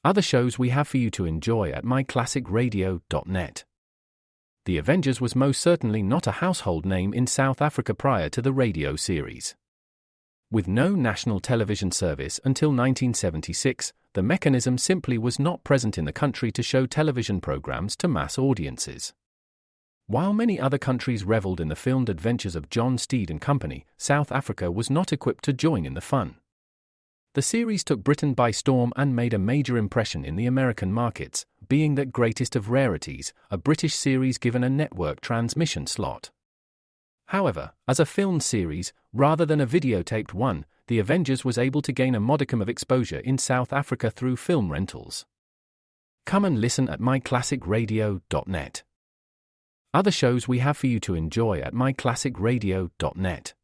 Other shows we have for you to enjoy at myclassicradio.net. The Avengers was most certainly not a household name in South Africa prior to the radio series. With no national television service until 1976, the mechanism simply was not present in the country to show television programs to mass audiences. While many other countries reveled in the filmed adventures of John Steed and company, South Africa was not equipped to join in the fun. The series took Britain by storm and made a major impression in the American markets, being that greatest of rarities, a British series given a network transmission slot. However, as a filmed series, rather than a videotaped one, The Avengers was able to gain a modicum of exposure in South Africa through film rentals. Come and listen at myclassicradio.net. Other shows we have for you to enjoy at myclassicradio.net.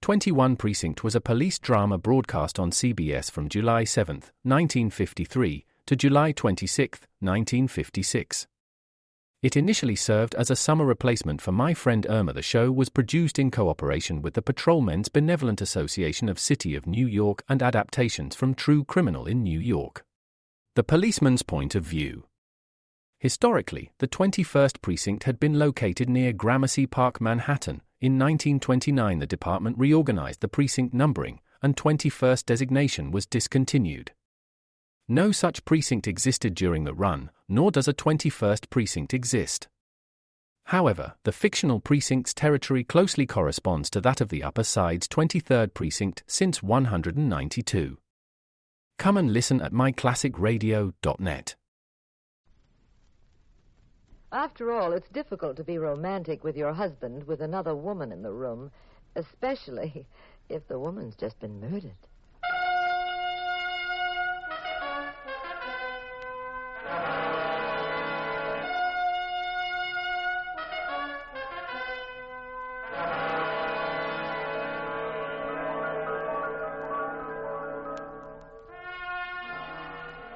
21 Precinct was a police drama broadcast on CBS from July 7, 1953, to July 26, 1956. It initially served as a summer replacement for My Friend Irma. The show was produced in cooperation with the Patrolmen's Benevolent Association of City of New York and adaptations from True Criminal in New York. The Policeman's Point of View. Historically, the 21st Precinct had been located near Gramercy Park, Manhattan. In 1929, the department reorganized the precinct numbering, and 21st designation was discontinued. No such precinct existed during the run, nor does a 21st precinct exist. However, the fictional precinct's territory closely corresponds to that of the Upper Side's 23rd precinct since 192. Come and listen at myclassicradio.net. After all, it's difficult to be romantic with your husband with another woman in the room, especially if the woman's just been murdered.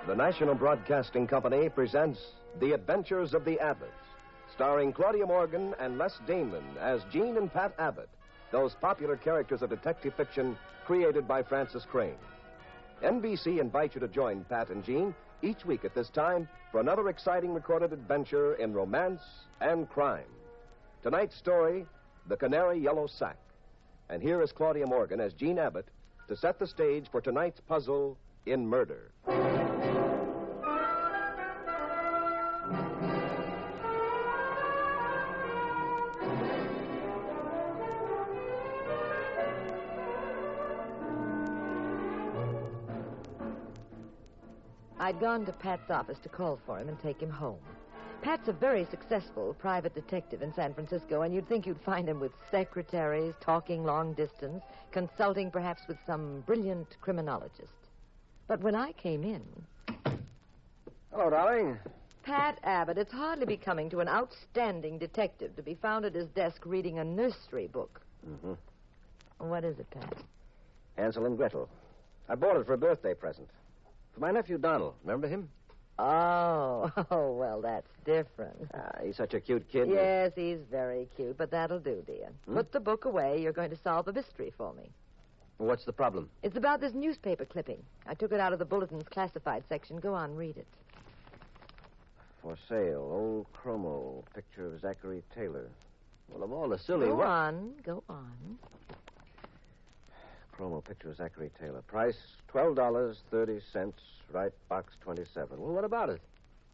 The National Broadcasting Company presents The Adventures of the Abbotts, starring Claudia Morgan and Les Damon as Jean and Pat Abbott, those popular characters of detective fiction created by Francis Crane. NBC invites you to join Pat and Jean each week at this time for another exciting recorded adventure in romance and crime. Tonight's story, The Canary-Yellow Sack. And here is Claudia Morgan as Jean Abbott to set the stage for tonight's puzzle in murder. I'd gone to Pat's office to call for him and take him home. Pat's a very successful private detective in San Francisco, and you'd think you'd find him with secretaries, talking long distance, consulting perhaps with some brilliant criminologist. But when I came in... Hello, darling. Pat Abbott, it's hardly becoming to an outstanding detective to be found at his desk reading a nursery book. Mm-hmm. What is it, Pat? Hansel and Gretel. I bought it for a birthday present. For my nephew, Donald. Remember him? Oh, well, that's different. He's such a cute kid. Yes, he's very cute, but that'll do, dear. Put the book away. You're going to solve a mystery for me. What's the problem? It's about this newspaper clipping. I took it out of the bulletin's classified section. Go on, read it. For sale, old chromo, picture of Zachary Taylor. Well, of all the silly... Go on. Chromo, picture of Zachary Taylor. Price, $12.30, right box 27. Well, what about it?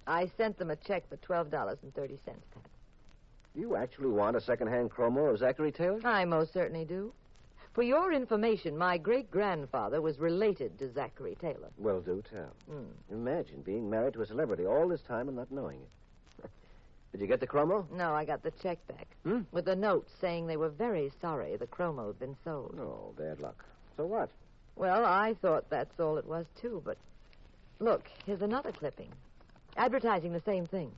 I sent them a check for $12.30, Pat. You actually want a second-hand chromo of Zachary Taylor? I most certainly do. For your information, my great-grandfather was related to Zachary Taylor. Well, do tell. Imagine being married to a celebrity all this time and not knowing it. Did you get the chromo? No, I got the check back. With a note saying they were very sorry the chromo had been sold. Oh, bad luck. So what? Well, I thought that's all it was, too, but... Look, here's another clipping. Advertising the same thing.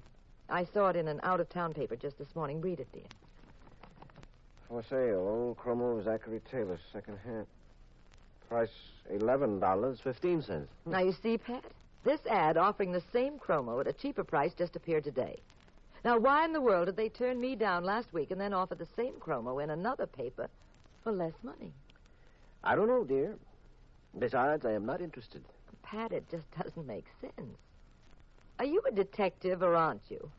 I saw it in an out-of-town paper just this morning. Read it, dear. For sale, old chromo of Zachary Taylor, second-hand. Price, $11.15. Now, you see, Pat? This ad offering the same chromo at a cheaper price just appeared today. Now, why in the world did they turn me down last week and then offer the same chromo in another paper for less money? I don't know, dear. Besides, I am not interested. Pat, it just doesn't make sense. Are you a detective or aren't you?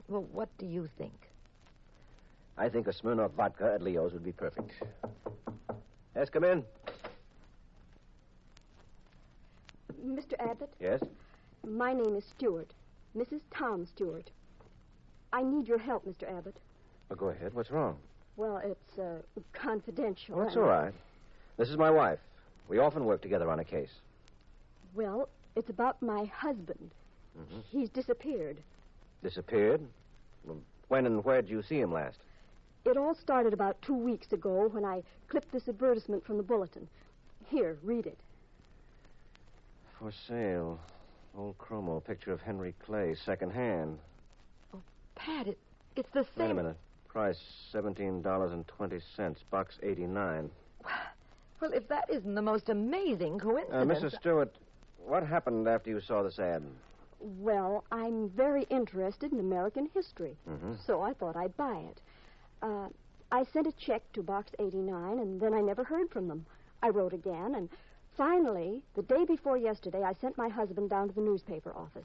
Well, what do you think? I think a Smirnoff vodka at Leo's would be perfect. Yes, come in. Mr. Abbott? Yes? My name is Stewart. Mrs. Tom Stewart. I need your help, Mr. Abbott. Well, go ahead. What's wrong? Well, it's confidential. Oh, that's all right. This is my wife. We often work together on a case. Well, it's about my husband. Mm-hmm. He's disappeared. Disappeared? Well, when and where did you see him last? It all started about 2 weeks ago when I clipped this advertisement from the bulletin. Here, read it. For sale. Old chromo picture of Henry Clay, second-hand. Oh, Pat, it's the same. Wait a minute. Price, $17.20. Box 89. Well, if that isn't the most amazing coincidence... Mrs. Stewart, what happened after you saw this ad? Well, I'm very interested in American history, so I thought I'd buy it. I sent a check to Box 89, and then I never heard from them. I wrote again, and finally, the day before yesterday, I sent my husband down to the newspaper office.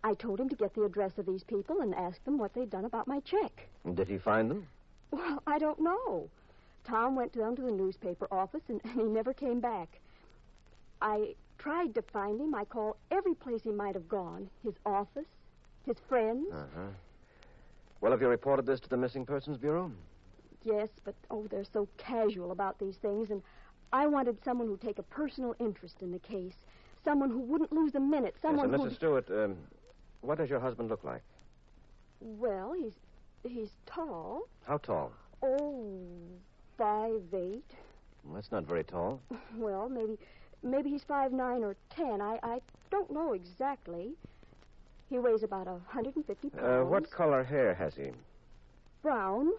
I told him to get the address of these people and ask them what they'd done about my check. And did he find them? Well, I don't know. Tom went down to the newspaper office, and he never came back. I tried to find him. I called every place he might have gone. His office, his friends. Well, have you reported this to the Missing Persons Bureau? Yes, but, they're so casual about these things, and I wanted someone who'd take a personal interest in the case. Someone who wouldn't lose a minute. Someone yes, who... Mrs. Stewart, what does your husband look like? Well, he's tall. How tall? Oh, 5'8". Well, that's not very tall. Well, maybe he's 5'9" or 10. I don't know exactly. He weighs about 150 pounds. What color hair has he? Brown.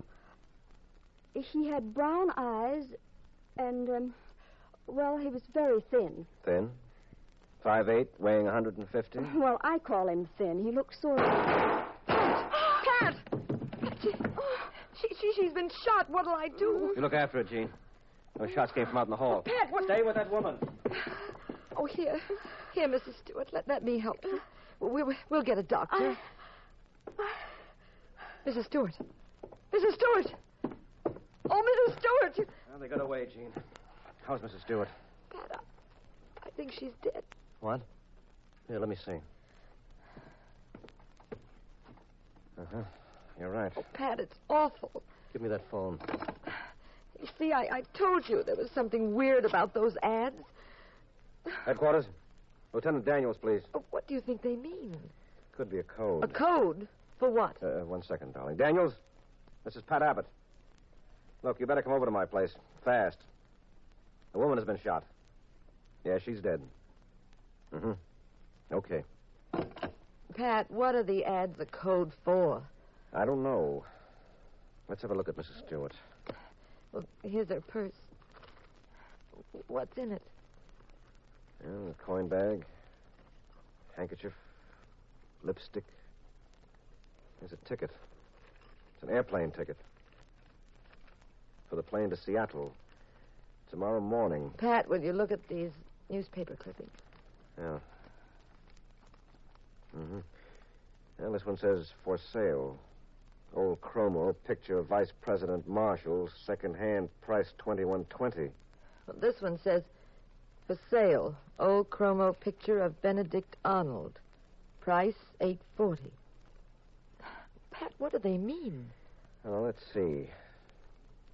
He had brown eyes, and, he was very thin. Thin? 5'8", weighing 150? Well, I call him thin. He looks sort of... Pat! She's been shot. What'll I do? You look after her, Jean. Those shots came from out in the hall. Pat, what... Stay with that woman. Oh, here, Mrs. Stewart. Let me help you. We'll get a doctor. Mrs. Stewart. Mrs. Stewart! Oh, Mrs. Stewart! Well, they got away, Jean. How's Mrs. Stewart? Pat, I think she's dead. What? Here, let me see. You're right. Oh, Pat, it's awful. Give me that phone. You see, I told you there was something weird about those ads. Headquarters? Lieutenant Daniels, please. Oh, what do you think they mean? Could be a code. A code? For what? 1 second, darling. Daniels, this is Pat Abbott. Look, you better come over to my place. Fast. The woman has been shot. Yeah, she's dead. Okay. Pat, what are the ads a code for? I don't know. Let's have a look at Mrs. Stewart. Well, here's her purse. What's in it? A coin bag, handkerchief, lipstick. There's a ticket. It's an airplane ticket. For the plane to Seattle. Tomorrow morning. Pat, will you look at these newspaper clippings? Yeah. Well, this one says, for sale. Old chromo, picture of Vice President Marshall, second-hand, price $21.20. Well, this one says, for sale, old chromo picture of Benedict Arnold, price $8.40. Pat, what do they mean? Well, let's see.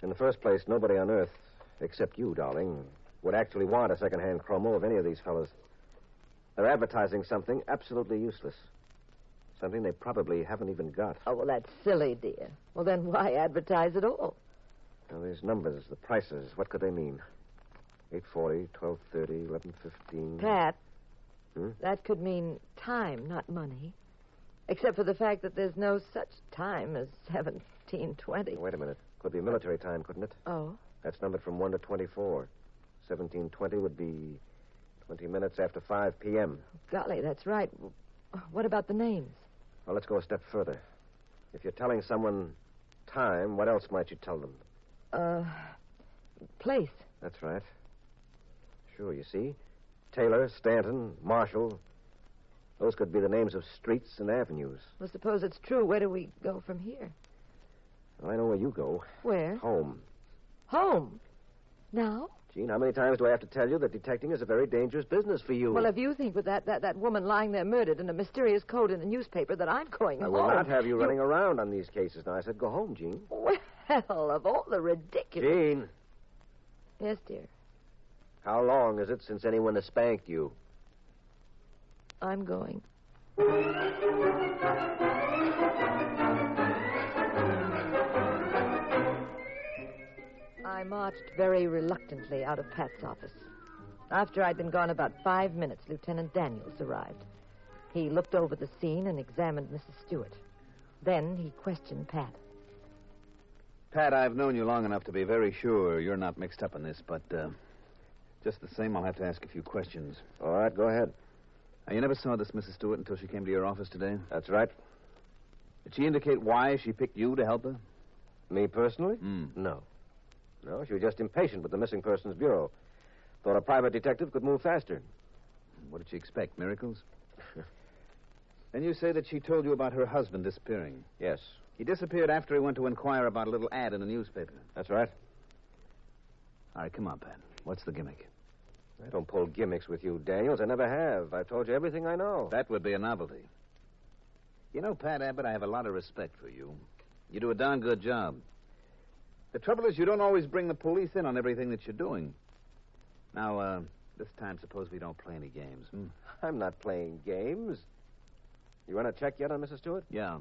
In the first place, nobody on Earth, except you, darling, would actually want a second-hand chromo of any of these fellows. They're advertising something absolutely useless. Something they probably haven't even got. Oh, well, that's silly, dear. Well, then why advertise at all? Now, these numbers, the prices, what could they mean? 8:40, 12:30, 11:15. Pat, that could mean time, not money. Except for the fact that there's no such time as 17:20. Wait a minute. Could be military time, couldn't it? Oh? That's numbered from 1 to 24. 17:20 would be 20 minutes after 5 p.m. Golly, that's right. What about the names? Well, let's go a step further. If you're telling someone time, what else might you tell them? Place. That's right. Sure, you see. Taylor, Stanton, Marshall. Those could be the names of streets and avenues. Well, suppose it's true. Where do we go from here? Well, I know where you go. Where? Home. Home? Now? Gene, how many times do I have to tell you that detecting is a very dangerous business for you? Well, if you think with that woman lying there murdered and a mysterious code in the newspaper that I'm going I home... will not have you running around on these cases. Now, I said go home, Gene. Well, of all the ridiculous... Gene, Yes, dear. how long is it since anyone has spanked you? I'm going. I marched very reluctantly out of Pat's office. After I'd been gone about 5 minutes, Lieutenant Daniels arrived. He looked over the scene and examined Mrs. Stewart. Then he questioned Pat. Pat, I've known you long enough to be very sure you're not mixed up in this, but just the same, I'll have to ask a few questions. All right, go ahead. Now, you never saw this Mrs. Stewart until she came to your office today? That's right. Did she indicate why she picked you to help her? Me personally? Hmm. No. No, she was just impatient with the Missing Persons Bureau. Thought a private detective could move faster. What did she expect, miracles? Then you say that she told you about her husband disappearing. Yes, He disappeared after he went to inquire about a little ad in the newspaper. that's right. All right, come on, Pat. What's the gimmick? I don't pull gimmicks with you, Daniels. I never have. I've told you everything I know. That would be a novelty. You know, Pat Abbott, I have a lot of respect for you. You do a darn good job. The trouble is you don't always bring the police in on everything that you're doing. Now, this time, suppose we don't play any games, hmm? I'm not playing games. You run a check yet on Mrs. Stewart? Yeah.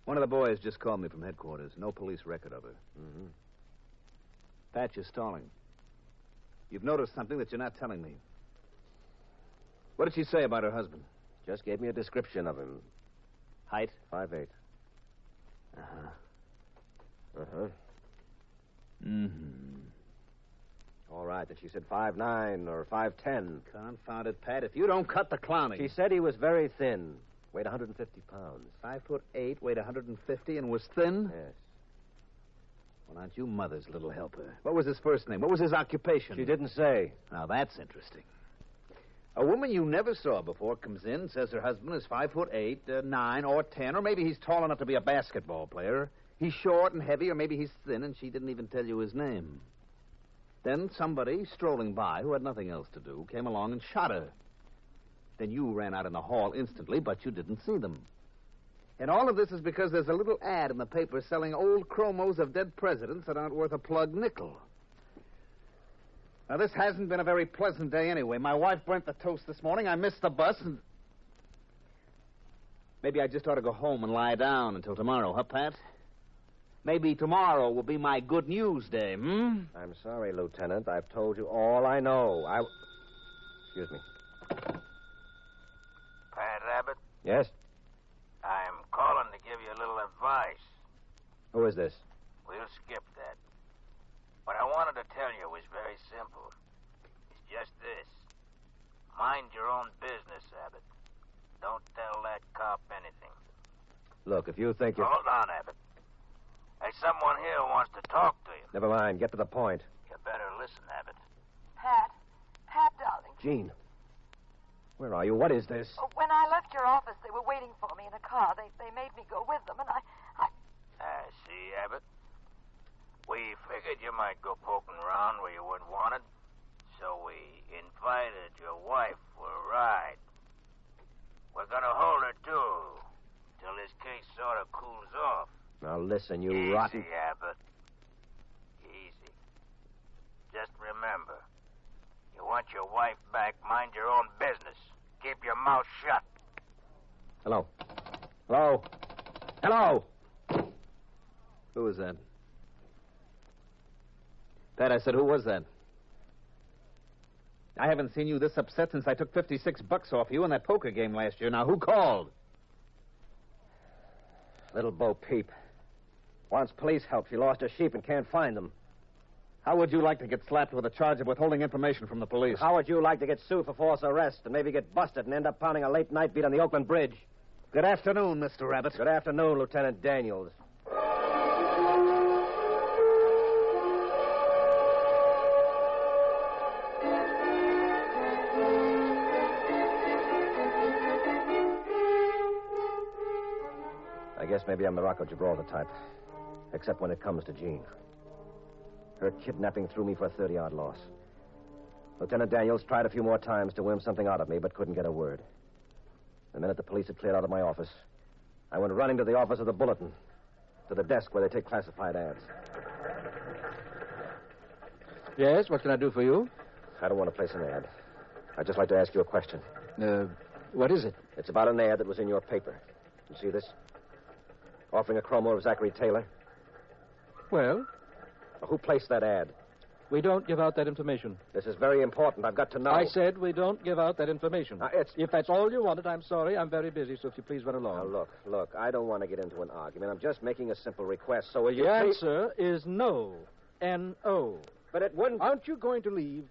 One of the boys just called me from headquarters. No police record of her. Mm-hmm. Pat, you're stalling. You've noticed something that you're not telling me. What did she say about her husband? Just gave me a description of him. Height? 5'8". Uh-huh. Uh-huh. Mm-hmm. All right, that she said 5'9" or 5'10". Confound it, Pat. If you don't cut the clowning. She said he was very thin. Weighed 150 pounds. 5'8", weighed 150, and was thin? Yes. Well, aren't you mother's little helper? What was his first name? What was his occupation? She didn't say. Now, that's interesting. A woman you never saw before comes in, says her husband is 5'8", 9, or 10, or maybe he's tall enough to be a basketball player. He's short and heavy, or maybe he's thin, and she didn't even tell you his name. Then somebody strolling by who had nothing else to do came along and shot her. Then you ran out in the hall instantly, but you didn't see them. And all of this is because there's a little ad in the paper selling old chromos of dead presidents that aren't worth a plug nickel. Now, this hasn't been a very pleasant day anyway. My wife burnt the toast this morning. I missed the bus, and... Maybe I just ought to go home and lie down until tomorrow, huh, Pat? Maybe tomorrow will be my good news day, hmm? I'm sorry, Lieutenant. I've told you all I know. Excuse me. Pat Abbott, Yes? I'm calling to give you a little advice. Who is this? We'll skip that. What I wanted to tell you was very simple. It's just this. Mind your own business, Abbott. Don't tell that cop anything. Look, if you think you... Hold on, Abbott. There's someone here who wants to talk to you. Never mind. Get to the point. You better listen, Abbott. Pat, darling. Gene. Where are you? What is this? Oh, when I left your office, they were waiting for me in a car. They made me go with them, and I... See, Abbott? We figured you might go poking around where you weren't wanted, so we invited your wife for a ride. We're gonna hold her, too, till this case sort of cools off. Now listen, you Easy, rotten... Abbott. Easy. Just remember, you want your wife back, mind your own business. Keep your mouth shut. Hello? Hello? Hello? Who was that? Pat, I said, who was that? I haven't seen you this upset since I took $56 off you in that poker game last year. Now, who called? Little Bo Peep. Wants police help. She lost her sheep and can't find them. How would you like to get slapped with a charge of withholding information from the police? How would you like to get sued for false arrest and maybe get busted and end up pounding a late night beat on the Oakland Bridge? Good afternoon, Mr. Rabbit. Good afternoon, Lieutenant Daniels. guess maybe I'm the Rocco Gibraltar type. Except when it comes to Jean. Her kidnapping threw me for a 30-yard loss. Lieutenant Daniels tried a few more times to worm something out of me, but couldn't get a word. The minute the police had cleared out of my office, I went running to the office of the Bulletin, to the desk where they take classified ads. Yes, what can I do for you? I don't want to place an ad. I'd just like to ask you a question. What is it? It's about an ad that was in your paper. You see this? Offering a chromo of Zachary Taylor. Well, Now, who placed that ad? we don't give out that information. This is very important. I've got to know. I said we don't give out that information. It's... If that's all you wanted, I'm sorry. I'm very busy, so if you please run along. Now, look. I don't want to get into an argument. I'm just making a simple request. So will you The please... answer is no. N-O. But it wouldn't... Aren't you going to leave?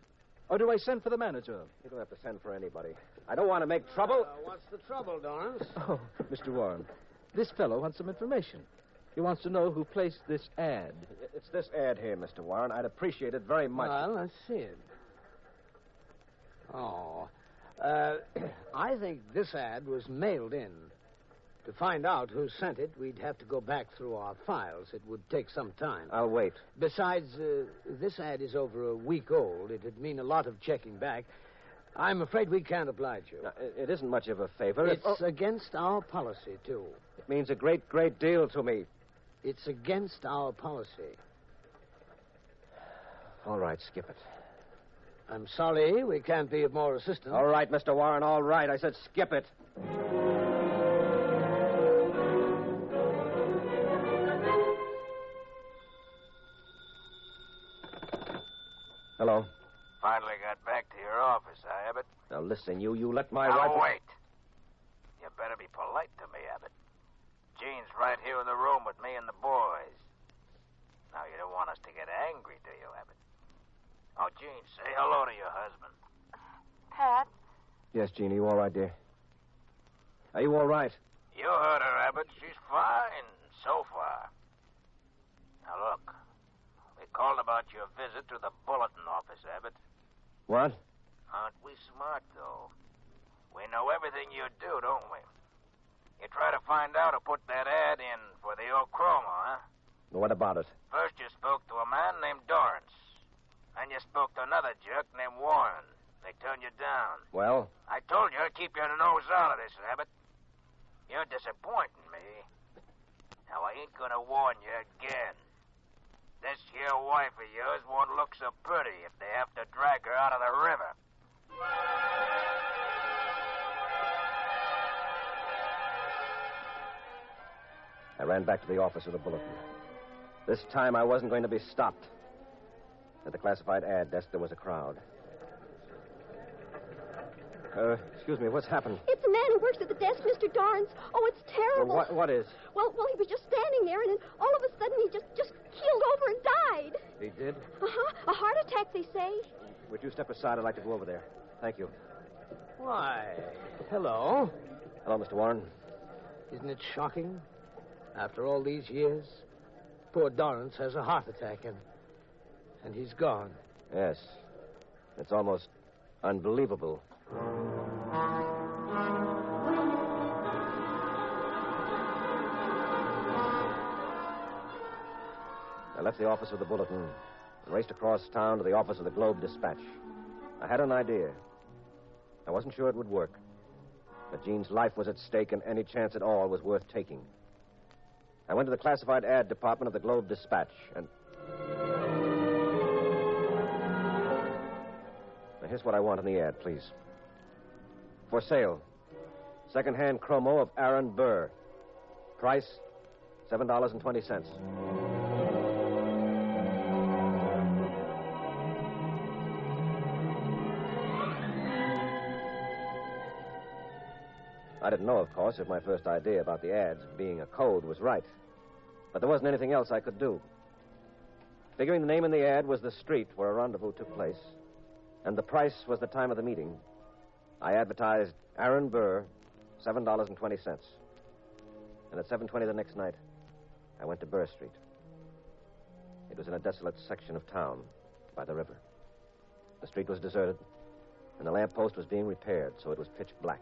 Or do I send for the manager? You don't have to send for anybody. I don't want to make trouble. What's the trouble, Dorrance? Oh, Mr. Warren, this fellow wants some information. He wants to know who placed this ad. It's this ad here, Mr. Warren. I'd appreciate it very much. Well, let's see it. Oh. I think this ad was mailed in. To find out who sent it, we'd have to go back through our files. It would take some time. I'll wait. Besides, this ad is over a week old. It'd mean a lot of checking back. I'm afraid we can't oblige you. Now, it isn't much of a favor. It's against our policy, too. It means a great, great deal to me. It's against our policy. All right, skip it. I'm sorry we can't be of more assistance. All right, Mr. Warren, all right. I said skip it. Hello. Finally got back to your office, Abbott. Now, listen, you let my Now, rifle... wait. You better be polite to me, Abbott. Jean's right here in the room with me and the boys. Now, you don't want us to get angry, do you, Abbott? Oh, Jean, say hello to your husband. Pat, Yes, Jean, are you all right, dear? Are you all right? You heard her, Abbott. She's fine so far. Now, look. We called about your visit to the Bulletin office, Abbott. What? Aren't we smart, though? We know everything you do, don't we? You try to find out who put that ad in for the old chromo, huh? What about it? First you spoke to a man named Dorrance. Then you spoke to another jerk named Warren. They turned you down. Well? I told you to keep your nose out of this, Abbott. You're disappointing me. Now, I ain't gonna warn you again. This here wife of yours won't look so pretty if they have to drag her out of the river. I ran back to the office of the Bulletin. This time I wasn't going to be stopped. At the classified ad desk, there was a crowd. Excuse me, what's happened? It's the man who works at the desk, Mr. Dorrance. Oh, it's terrible. What is? Well, he was just standing there, and then all of a sudden he just keeled over and died. He did? Uh-huh. A heart attack, they say. Would you step aside? I'd like to go over there. Thank you. Why, hello. Hello, Mr. Warren. Isn't it shocking? After all these years, poor Dorrance has a heart attack, and he's gone. Yes. It's almost unbelievable. I left the office of the Bulletin and raced across town to the office of the Globe Dispatch. I had an idea. I wasn't sure it would work. But Jean's life was at stake, and any chance at all was worth taking. I went to the classified ad department of the Globe Dispatch, and... Now, here's what I want in the ad, please. For sale. Second-hand chromo of Aaron Burr. Price, $7.20. I didn't know, of course, if my first idea about the ads being a code was right. But there wasn't anything else I could do. Figuring the name in the ad was the street where a rendezvous took place, and the price was the time of the meeting, I advertised Aaron Burr, $7.20. And at 7:20 the next night, I went to Burr Street. It was in a desolate section of town by the river. The street was deserted, and the lamppost was being repaired, so it was pitch black.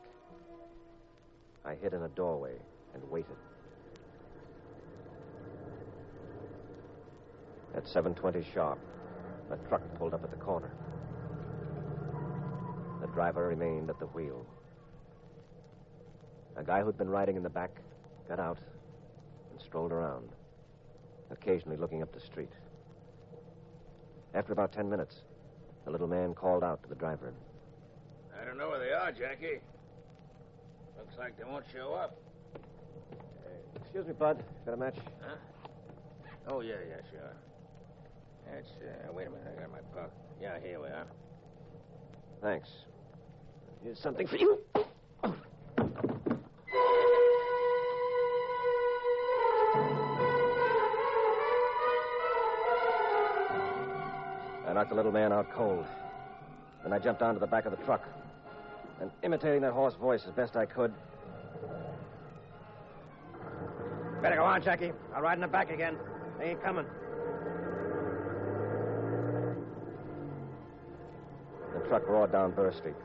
I hid in a doorway and waited. At 7:20 sharp, a truck pulled up at the corner. The driver remained at the wheel. A guy who'd been riding in the back got out and strolled around, occasionally looking up the street. After about 10 minutes, the little man called out to the driver. I don't know where they are, Jackie. Looks like they won't show up. Excuse me, Bud. Got a match? Huh? Oh, yeah, sure. That's, wait a minute, I got my pocket. Yeah, here we are. Thanks. Here's something for you. I knocked the little man out cold. Then I jumped onto the back of the truck. And imitating that hoarse voice as best I could. Better go on, Jackie. I'll ride in the back again. They ain't coming. The truck roared down Burr Street,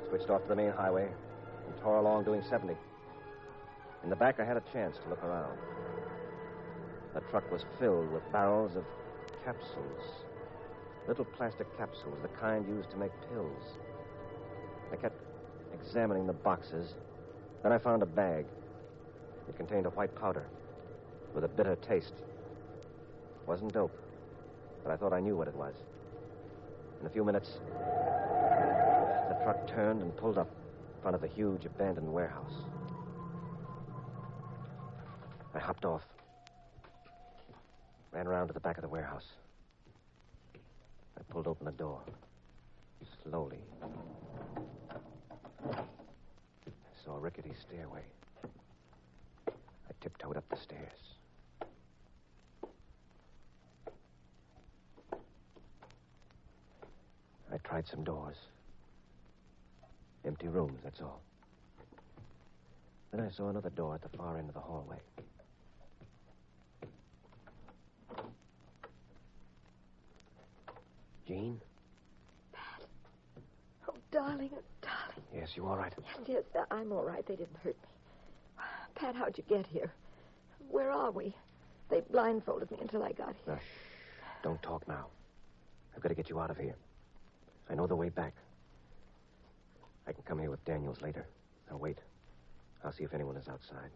switched off to the main highway, and tore along doing 70. In the back, I had a chance to look around. The truck was filled with barrels of capsules. Little plastic capsules, the kind used to make pills. I kept examining the boxes. Then I found a bag. It contained a white powder with a bitter taste. It wasn't dope, but I thought I knew what it was. In a few minutes, the truck turned and pulled up in front of a huge abandoned warehouse. I hopped off, ran around to the back of the warehouse. I pulled open the door, slowly. I saw a rickety stairway. I tiptoed up the stairs. I tried some doors. Empty rooms, that's all. Then I saw another door at the far end of the hallway. Jean? Pat. Oh, darling, darling. Yes, you all right? Yes, I'm all right. They didn't hurt me. Pat, how'd you get here? Where are we? They blindfolded me until I got here. Now, shh. Don't talk now. I've got to get you out of here. I know the way back. I can come here with Daniels later. Now, wait. I'll see if anyone is outside.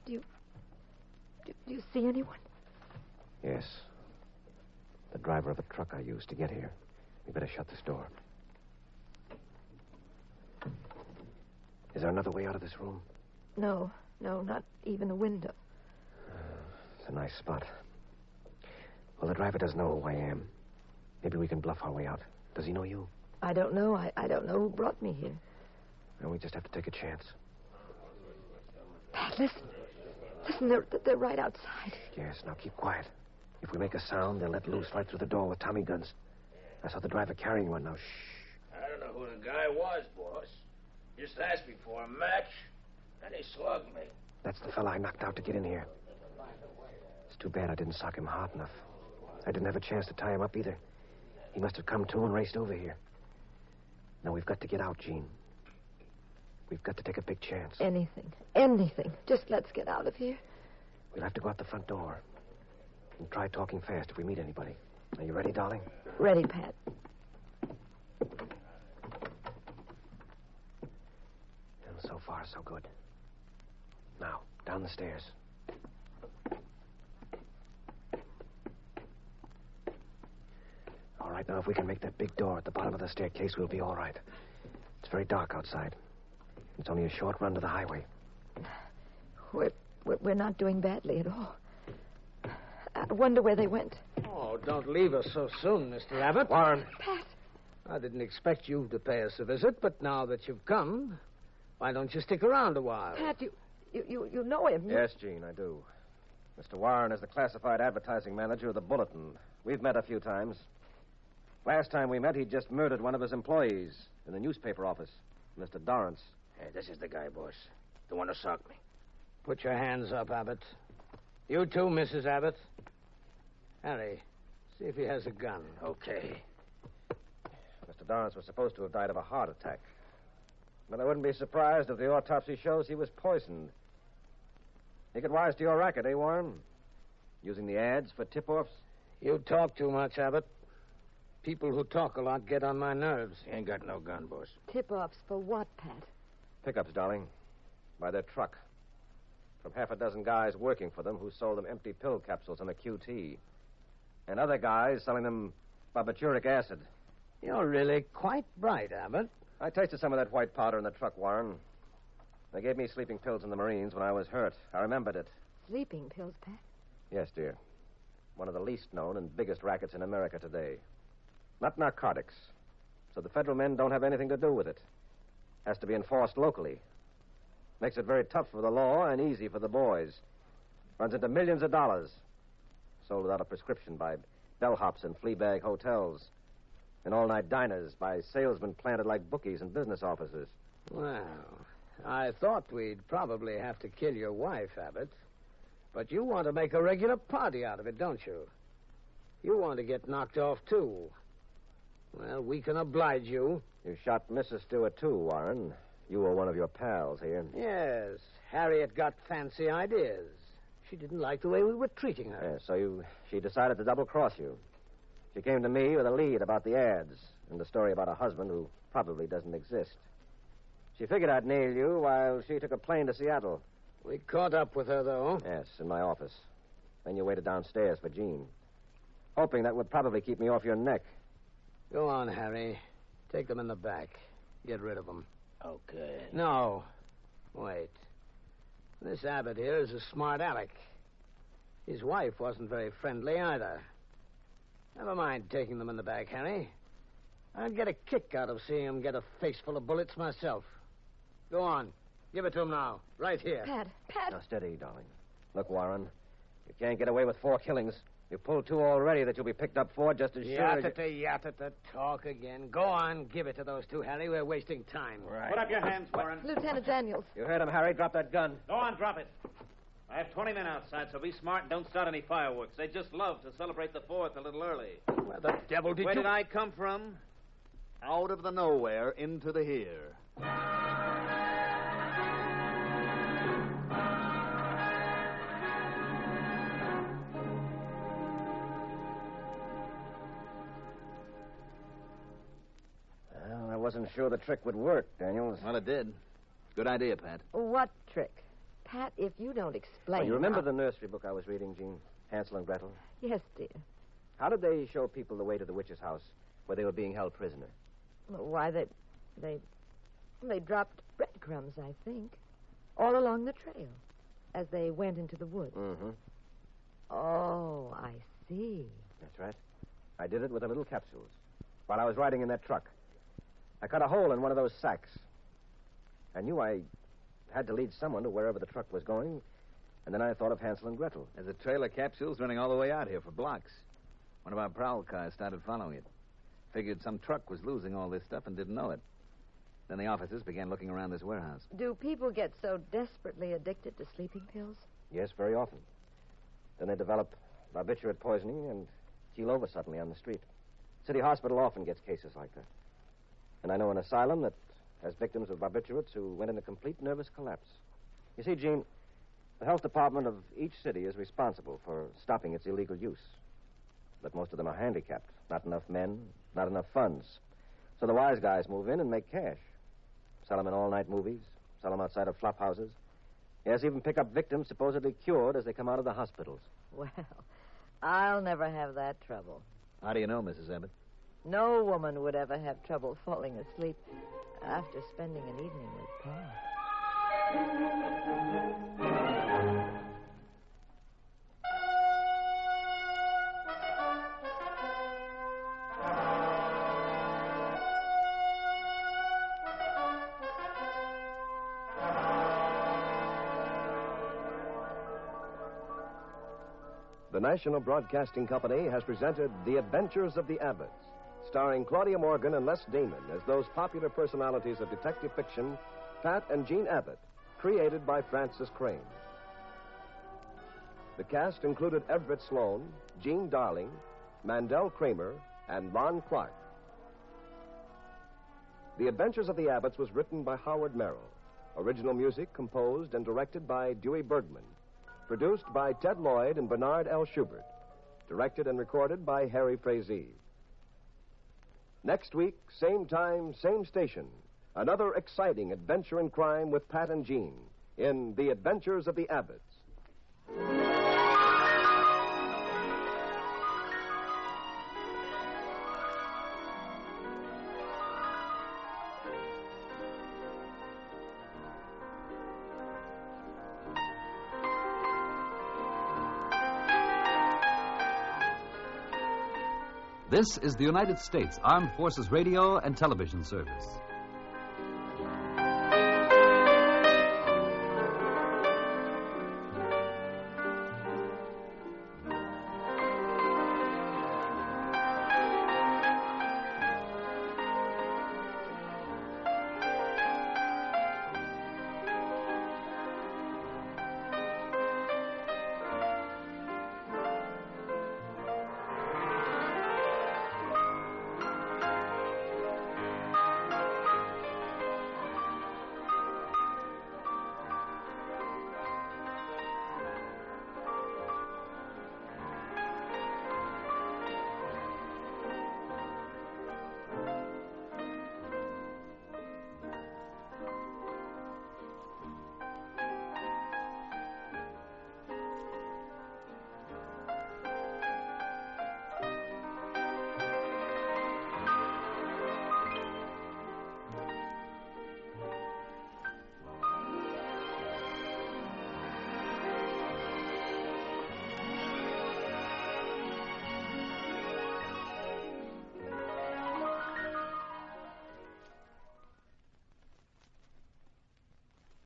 Do you see anyone? Yes. The driver of a truck I used to get here. We better shut this door. Is there another way out of this room? No, not even a window. It's a nice spot. Well, the driver doesn't know who I am. Maybe we can bluff our way out. Does he know you? I don't know. I don't know who brought me here. Well, we just have to take a chance. Pat, listen. Listen, they're right outside. Yes, now keep quiet. If we make a sound, they'll let loose right through the door with Tommy guns. I saw the driver carrying one. Now, shh. I don't know who the guy was, boss. Just asked me for a match, and he slugged me. That's the fella I knocked out to get in here. It's too bad I didn't sock him hard enough. I didn't have a chance to tie him up either. He must have come to and raced over here. Now, we've got to get out, Jean. We've got to take a big chance. Anything. Just let's get out of here. We'll have to go out the front door. And try talking fast if we meet anybody. Are you ready, darling? Ready, Pat. And so far, so good. Now, down the stairs. All right, now, if we can make that big door at the bottom of the staircase, we'll be all right. It's very dark outside. It's only a short run to the highway. We're not doing badly at all. I wonder where they went. Oh, don't leave us so soon, Mr. Abbott. Warren. Pat. I didn't expect you to pay us a visit, but now that you've come, why don't you stick around a while? Pat, you know him. Yes, Jean, I do. Mr. Warren is the classified advertising manager of the Bulletin. We've met a few times. Last time we met, he'd just murdered one of his employees in the newspaper office, Mr. Dorrance. Hey, this is the guy, boss. The one who socked me. Put your hands up, Abbott. You too, Mrs. Abbott. Harry, see if he has a gun. Okay. Mr. Dorrance was supposed to have died of a heart attack. But I wouldn't be surprised if the autopsy shows he was poisoned. You get wise to your racket, eh, Warren? Using the ads for tip-offs? You talk too much, Abbott. People who talk a lot get on my nerves. You ain't got no gun, boss. Tip-offs for what, Pat? Pickups, darling. By their truck. From half a dozen guys working for them who sold them empty pill capsules on a QT. And other guys selling them barbituric acid. You're really quite bright, Abbott. I tasted some of that white powder in the truck, Warren. They gave me sleeping pills in the Marines when I was hurt. I remembered it. Sleeping pills, Pat? Yes, dear. One of the least known and biggest rackets in America today. Not narcotics. So the federal men don't have anything to do with it. Has to be enforced locally. Makes it very tough for the law and easy for the boys. Runs into millions of dollars. Sold without a prescription by bellhops in flea-bag hotels. In all-night diners by salesmen planted like bookies in business offices. Well, I thought we'd probably have to kill your wife, Abbott. But you want to make a regular party out of it, don't you? You want to get knocked off, too. Well, we can oblige you. You shot Mrs. Stewart, too, Warren. You were one of your pals here. Yes, Harriet got fancy ideas. She didn't like the way we were treating her. Yeah, so she decided to double-cross you. She came to me with a lead about the ads and the story about a husband who probably doesn't exist. She figured I'd nail you while she took a plane to Seattle. We caught up with her, though. Yes, in my office. Then you waited downstairs for Jean. Hoping that would probably keep me off your neck. Go on, Harry. Take them in the back. Get rid of them. Okay. No. Wait. This Abbott here is a smart aleck. His wife wasn't very friendly either. Never mind taking them in the back, Harry. I'd get a kick out of seeing him get a face full of bullets myself. Go on. Give it to him now. Right here. Pat. Now, steady, darling. Look, Warren, you can't get away with 4 killings. You've pulled 2 already that you'll be picked up for just as sure as... Yattata, talk again. Go on. Give it to those 2, Harry. We're wasting time. Right. Put up your hands, Warren. Lieutenant Daniels. You heard him, Harry. Drop that gun. Go on, drop it. I have 20 men outside, so be smart and don't start any fireworks. They just love to celebrate the 4th a little early. Where the devil did Where you... did I come from? Out of the nowhere into the here. Well, I wasn't sure the trick would work, Daniels. Well, it did. Good idea, Pat. What trick? Pat, if you don't explain... Oh, you remember the nursery book I was reading, Jean? Hansel and Gretel? Yes, dear. How did they show people the way to the witch's house where they were being held prisoner? Why, they dropped breadcrumbs, I think, all along the trail as they went into the woods. Mm-hmm. Oh, I see. That's right. I did it with the little capsules while I was riding in that truck. I cut a hole in one of those sacks. I knew I had to lead someone to wherever the truck was going, and then I thought of Hansel and Gretel. There's a trail of capsules running all the way out here for blocks. One of our prowl cars started following it. Figured some truck was losing all this stuff and didn't know it. Then the officers began looking around this warehouse. Do people get so desperately addicted to sleeping pills? Yes, very often. Then they develop barbiturate poisoning and keel over suddenly on the street. City Hospital often gets cases like that. And I know an asylum that has victims of barbiturates who went into complete nervous collapse. You see, Gene, the health department of each city is responsible for stopping its illegal use. But most of them are handicapped. Not enough men, not enough funds. So the wise guys move in and make cash. Sell them in all-night movies, sell them outside of flop houses. Yes, even pick up victims supposedly cured as they come out of the hospitals. Well, I'll never have that trouble. How do you know, Mrs. Abbott? No woman would ever have trouble falling asleep after spending an evening with Pa. The National Broadcasting Company has presented The Adventures of the Abbotts, starring Claudia Morgan and Les Damon as those popular personalities of detective fiction, Pat and Jean Abbott, created by Francis Crane. The cast included Everett Sloan, Jean Darling, Mandel Kramer, and Lon Clark. The Adventures of the Abbotts was written by Howard Merrill. Original music composed and directed by Dewey Bergman. Produced by Ted Lloyd and Bernard L. Schubert. Directed and recorded by Harry Frazee. Next week, same time, same station. Another exciting adventure in crime with Pat and Jean in The Adventures of the Abbotts. This is the United States Armed Forces Radio and Television Service.